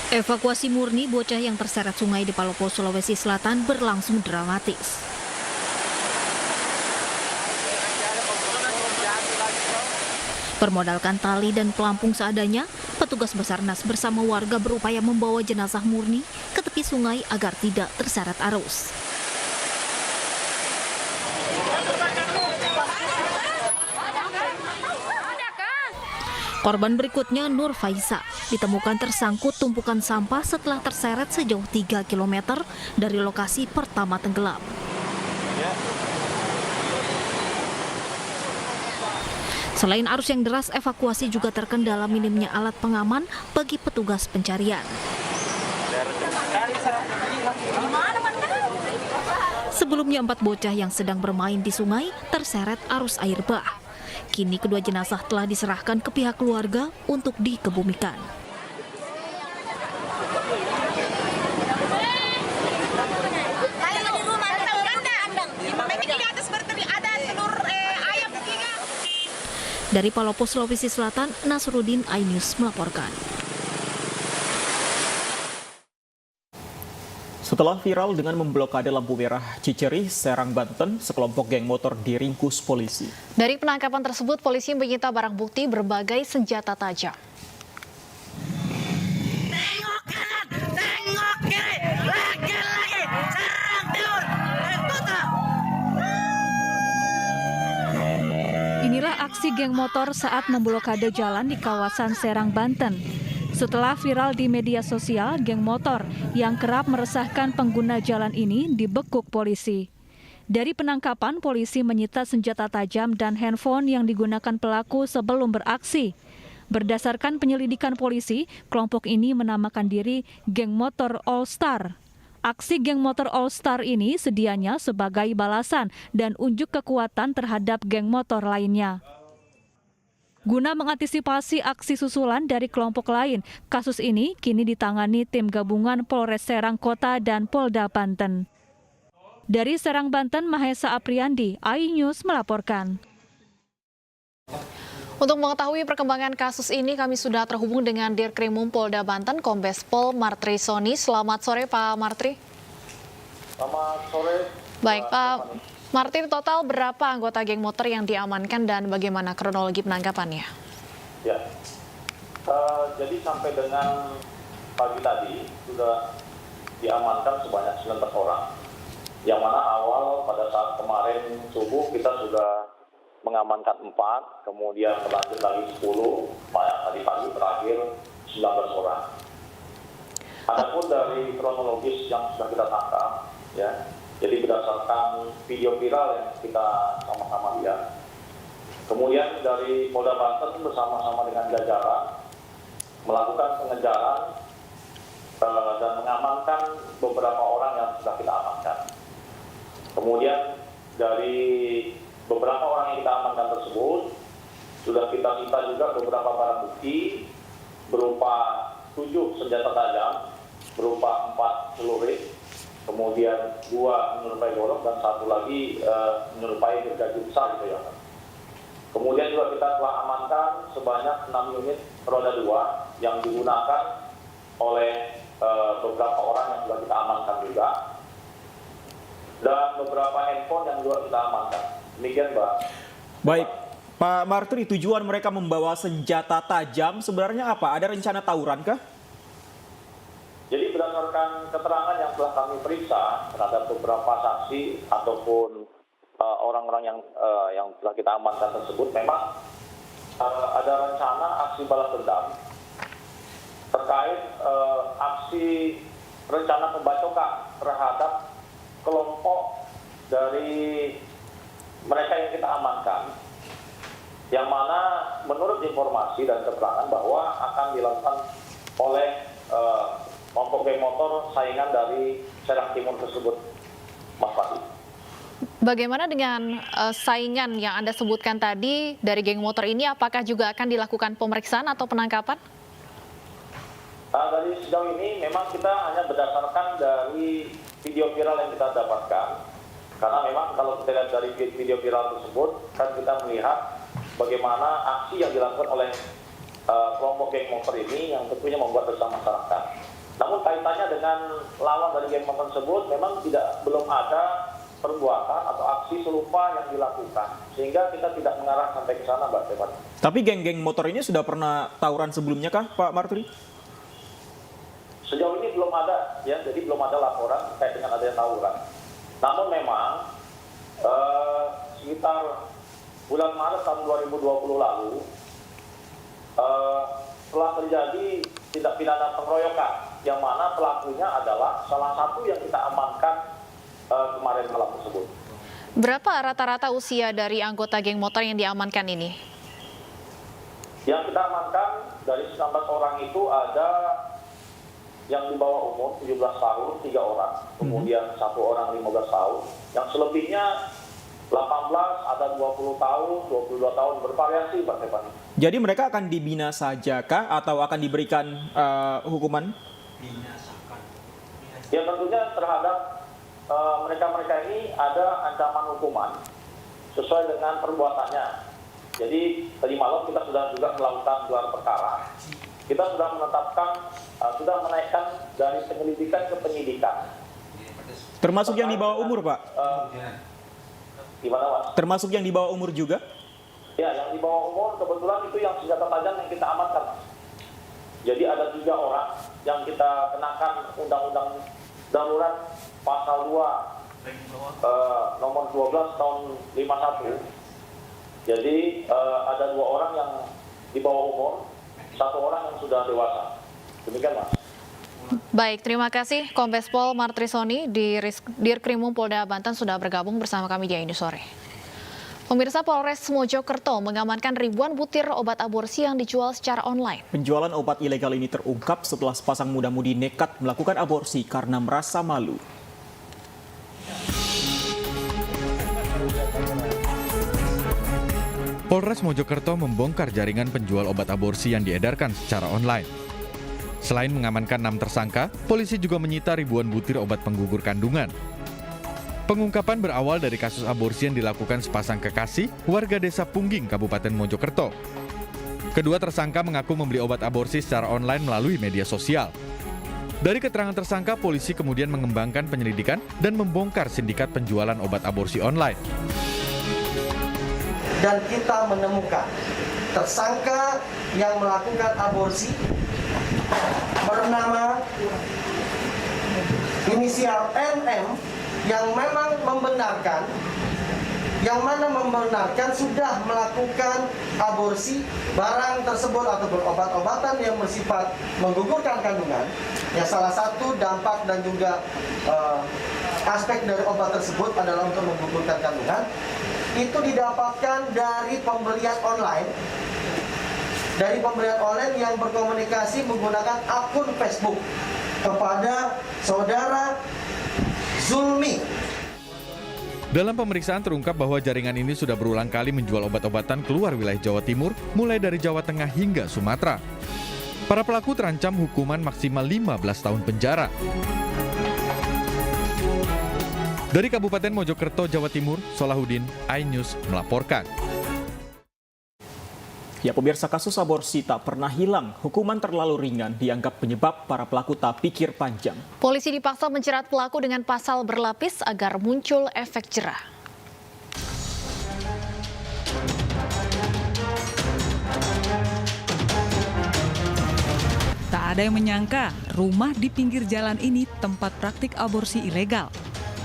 Evakuasi murni bocah yang terseret sungai di Palopo, Sulawesi Selatan berlangsung dramatis. Bermodalkan tali dan pelampung seadanya, petugas Basarnas bersama warga berupaya membawa jenazah Murni ke tepi sungai agar tidak terseret arus. Korban berikutnya, Nur Faisa, ditemukan tersangkut tumpukan sampah setelah terseret sejauh 3 km dari lokasi pertama tenggelam. Selain arus yang deras, evakuasi juga terkendala minimnya alat pengaman bagi petugas pencarian. Sebelumnya 4 bocah yang sedang bermain di sungai terseret arus air bah. Kini kedua jenazah telah diserahkan ke pihak keluarga untuk dikebumikan. Dari Palopo, Sulawesi Selatan, Nasruddin, iNews melaporkan. Setelah viral dengan memblokade lampu merah Ciceri, Serang, Banten, sekelompok geng motor diringkus polisi. Dari penangkapan tersebut, polisi menyita barang bukti berbagai senjata tajam. Tengok kanan, tengok kiri, lagi, Serang Timur, Kota. Inilah aksi geng motor saat memblokade jalan di kawasan Serang, Banten. Setelah viral di media sosial, geng motor yang kerap meresahkan pengguna jalan ini dibekuk polisi. Dari penangkapan, polisi menyita senjata tajam dan handphone yang digunakan pelaku sebelum beraksi. Berdasarkan penyelidikan polisi, kelompok ini menamakan diri Geng Motor All Star. Aksi Geng Motor All Star ini sedianya sebagai balasan dan unjuk kekuatan terhadap geng motor lainnya. Guna mengantisipasi aksi susulan dari kelompok lain, kasus ini kini ditangani tim gabungan Polres Serang Kota dan Polda Banten. Dari Serang, Banten, Mahesa Apriandi, iNews melaporkan. Untuk mengetahui perkembangan kasus ini, kami sudah terhubung dengan Dirkrimum Polda Banten, Kombes Pol Martri Soni. Selamat sore, Pak Martri. Selamat sore. Baik, Pak Martri, total berapa anggota geng motor yang diamankan dan bagaimana kronologi penangkapannya? Ya, jadi sampai dengan pagi tadi sudah diamankan sebanyak 19 orang. Yang mana awal pada saat kemarin subuh kita sudah mengamankan 4, kemudian berlanjut lagi 10, tadi pagi terakhir 19 orang. Adapun dari kronologis yang sudah kita tangkap, ya, jadi berdasarkan video viral yang kita sama-sama lihat. Kemudian dari Polda Banten bersama-sama dengan jajaran melakukan pengejaran dan mengamankan beberapa orang yang sudah kita amankan. Kemudian dari beberapa orang yang kita amankan tersebut sudah kita minta juga beberapa barang bukti berupa 7 senjata tajam, berupa 4 celurit, kemudian 2 menyerupai golok dan 1 lagi menyerupai gergaji besar gitu ya. Kemudian juga kita telah amankan sebanyak 6 unit roda 2 yang digunakan oleh beberapa orang yang sudah kita amankan juga, dan beberapa handphone yang juga kita amankan. Demikian, Mbak. Baik, Pak Martri, tujuan mereka membawa senjata tajam sebenarnya apa? Ada rencana tawuran kah? Jadi berdasarkan keterangan yang telah kami periksa terhadap beberapa saksi ataupun orang-orang yang telah kita amankan tersebut, memang ada rencana aksi balas dendam terkait aksi rencana pembacokan terhadap kelompok dari mereka yang kita amankan, yang mana menurut informasi dan keterangan bahwa akan dilakukan oleh kelompok geng motor saingan dari Serang Timur tersebut, Mas Fadli. Bagaimana dengan saingan yang Anda sebutkan tadi dari geng motor ini, apakah juga akan dilakukan pemeriksaan atau penangkapan? Dari sejauh ini memang kita hanya berdasarkan dari video viral yang kita dapatkan. Karena memang kalau kita lihat dari video viral tersebut, kan kita melihat bagaimana aksi yang dilakukan oleh kelompok geng motor ini yang tentunya membuat resah masyarakat. Namun kaitannya dengan lawan dari geng motor tersebut memang belum ada perbuatan atau aksi serupa yang dilakukan, sehingga kita tidak mengarah sampai ke sana, Mbak Teman. Tapi geng-geng motor ini sudah pernah tawuran sebelumnya kah, Pak Marturi? Sejauh ini belum ada, ya, jadi belum ada laporan terkait dengan adanya tawuran. Namun memang sekitar bulan Maret tahun 2020 lalu telah terjadi tindak pidana pengeroyokan, yang mana pelakunya adalah salah satu yang kita amankan kemarin malam tersebut. Berapa rata-rata usia dari anggota geng motor yang diamankan ini? Yang kita amankan dari 19 orang itu ada yang di bawah umur 17 tahun 3 orang, kemudian 1 orang 15 tahun, yang selebihnya 18, ada 20 tahun, 22 tahun, bervariasi, Pak Stefani. Jadi mereka akan dibina saja kah atau akan diberikan hukuman? Ya tentunya terhadap mereka-mereka ini ada ancaman hukuman sesuai dengan perbuatannya. Jadi tadi malam kita sudah juga melakukan gelar perkara. Kita sudah menetapkan, sudah menaikkan dari penyelidikan ke penyidikan. Termasuk yang di bawah umur, Pak? Gimana, Mas? Termasuk yang di bawah umur juga? Ya, yang di bawah umur kebetulan itu yang senjata tajam yang kita amankan, Mas. Jadi ada 3 orang yang kita kenakan undang-undang darurat pasal 2 nomor 12 tahun 51. Jadi ada 2 orang yang di bawah umur, 1 orang yang sudah dewasa. Demikian, Mas. Baik, terima kasih Kombes Pol Martrisoni di Dirkrimum Polda Banten sudah bergabung bersama kami di Ini Sore. Pemirsa, Polres Mojokerto mengamankan ribuan butir obat aborsi yang dijual secara online. Penjualan obat ilegal ini terungkap setelah sepasang muda-mudi nekat melakukan aborsi karena merasa malu. Polres Mojokerto membongkar jaringan penjual obat aborsi yang diedarkan secara online. Selain mengamankan 6 tersangka, polisi juga menyita ribuan butir obat penggugur kandungan. Pengungkapan berawal dari kasus aborsi yang dilakukan sepasang kekasih warga desa Pungging, Kabupaten Mojokerto. Kedua tersangka mengaku membeli obat aborsi secara online melalui media sosial. Dari keterangan tersangka, polisi kemudian mengembangkan penyelidikan dan membongkar sindikat penjualan obat aborsi online. Dan kita menemukan tersangka yang melakukan aborsi bernama inisial NM yang memang membenarkan, sudah melakukan aborsi barang tersebut ataupun obat-obatan yang bersifat menggugurkan kandungan. Yang salah satu dampak dan juga aspek dari obat tersebut adalah untuk menggugurkan kandungan. Itu didapatkan dari pembelian online. Dari pembelian online yang berkomunikasi menggunakan akun Facebook kepada saudara Zulmi. Dalam pemeriksaan terungkap bahwa jaringan ini sudah berulang kali menjual obat-obatan keluar wilayah Jawa Timur, mulai dari Jawa Tengah hingga Sumatera. Para pelaku terancam hukuman maksimal 15 tahun penjara. Dari Kabupaten Mojokerto, Jawa Timur, Solahuddin, iNews melaporkan. Ya, pemirsa, kasus aborsi tak pernah hilang. Hukuman terlalu ringan dianggap penyebab para pelaku tak pikir panjang. Polisi dipaksa menjerat pelaku dengan pasal berlapis agar muncul efek jerah. Tak ada yang menyangka rumah di pinggir jalan ini tempat praktik aborsi ilegal.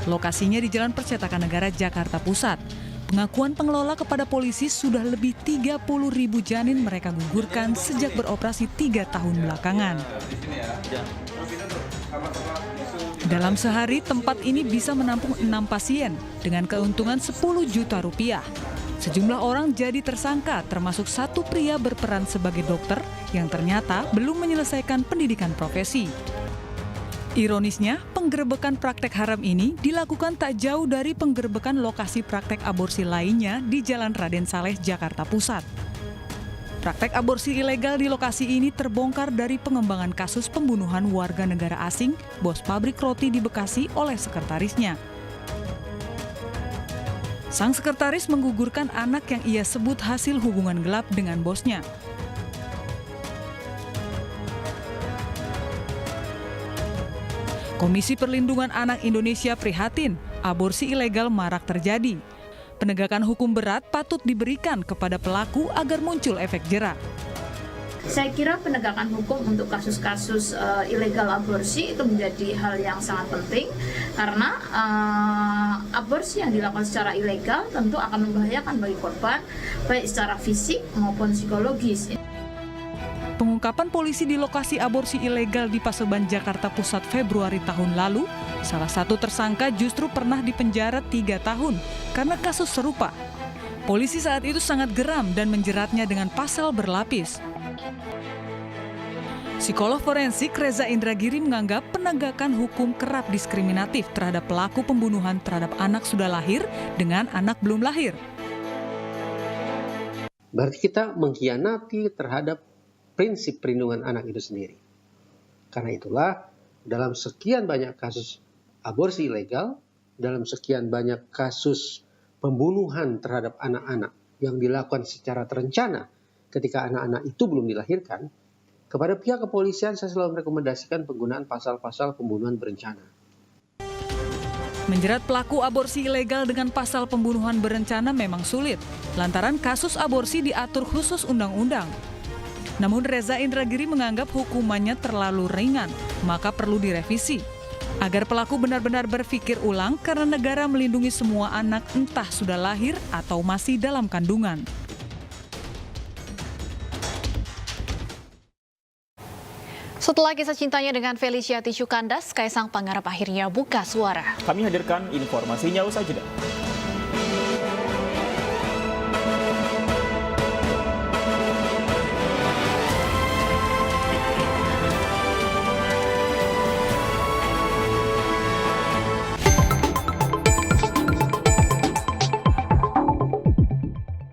Lokasinya di Jalan Percetakan Negara, Jakarta Pusat. Pengakuan pengelola kepada polisi sudah lebih 30.000 janin mereka gugurkan sejak beroperasi 3 tahun belakangan. Dalam sehari, tempat ini bisa menampung 6 pasien dengan keuntungan 10 juta rupiah. Sejumlah orang jadi tersangka, termasuk satu pria berperan sebagai dokter yang ternyata belum menyelesaikan pendidikan profesi. Ironisnya, penggerebekan praktek haram ini dilakukan tak jauh dari penggerebekan lokasi praktek aborsi lainnya di Jalan Raden Saleh, Jakarta Pusat. Praktek aborsi ilegal di lokasi ini terbongkar dari pengembangan kasus pembunuhan warga negara asing, bos pabrik roti di Bekasi oleh sekretarisnya. Sang sekretaris menggugurkan anak yang ia sebut hasil hubungan gelap dengan bosnya. Komisi Perlindungan Anak Indonesia prihatin, aborsi ilegal marak terjadi. Penegakan hukum berat patut diberikan kepada pelaku agar muncul efek jera. Saya kira penegakan hukum untuk kasus-kasus ilegal aborsi itu menjadi hal yang sangat penting karena aborsi yang dilakukan secara ilegal tentu akan membahayakan bagi korban baik secara fisik maupun psikologis. Pengungkapan polisi di lokasi aborsi ilegal di Paseban, Jakarta Pusat Februari tahun lalu, salah satu tersangka justru pernah dipenjara 3 tahun karena kasus serupa. Polisi saat itu sangat geram dan menjeratnya dengan pasal berlapis. Psikolog forensik Reza Indragiri menganggap penegakan hukum kerap diskriminatif terhadap pelaku pembunuhan terhadap anak sudah lahir dengan anak belum lahir. Berarti kita mengkhianati terhadap prinsip perlindungan anak itu sendiri. Karena itulah dalam sekian banyak kasus aborsi ilegal, dalam sekian banyak kasus pembunuhan terhadap anak-anak yang dilakukan secara terencana ketika anak-anak itu belum dilahirkan, kepada pihak kepolisian saya selalu merekomendasikan penggunaan pasal-pasal pembunuhan berencana. Menjerat pelaku aborsi ilegal dengan pasal pembunuhan berencana memang sulit, lantaran kasus aborsi diatur khusus undang-undang. Namun Reza Indragiri menganggap hukumannya terlalu ringan, maka perlu direvisi. Agar pelaku benar-benar berpikir ulang karena negara melindungi semua anak entah sudah lahir atau masih dalam kandungan. Setelah kisah cintanya dengan Felicia Tishu Kandas, Kaisang Pangarep akhirnya buka suara. Kami hadirkan informasinya usai jeda.